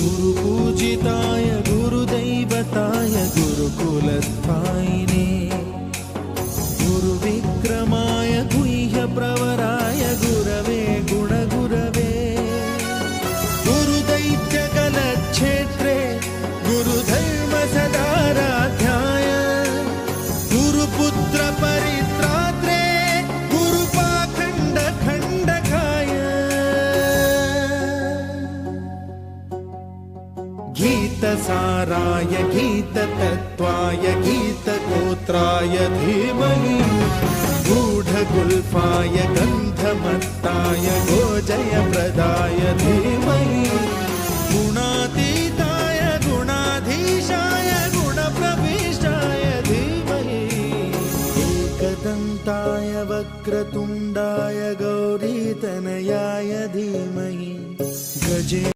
गुरुपूजिताय गुरुदैवताय गुरुकुलस्थायिने गुरुविक्रमाय गुह्यप्रवराय गुरवे गुणगुरवे गुरुदैत्यकलक्षेत्रे गुरुधर्मसदाराध्याय गुरुपुत्रपरित्रात्रे गुरुपाखण्डखण्डकाय गीतसाराय गीततत्त्वाय गीतगोत्राय धीमहि गूढगुल्फाय गन्धमत्ताय गोजयप्रदाय धीमहि गुणातीताय गुणाधीशाय गुणप्रविष्टाय धीमहि एकदन्ताय वक्रतुण्डाय गौरीतनयाय धीमहि गजे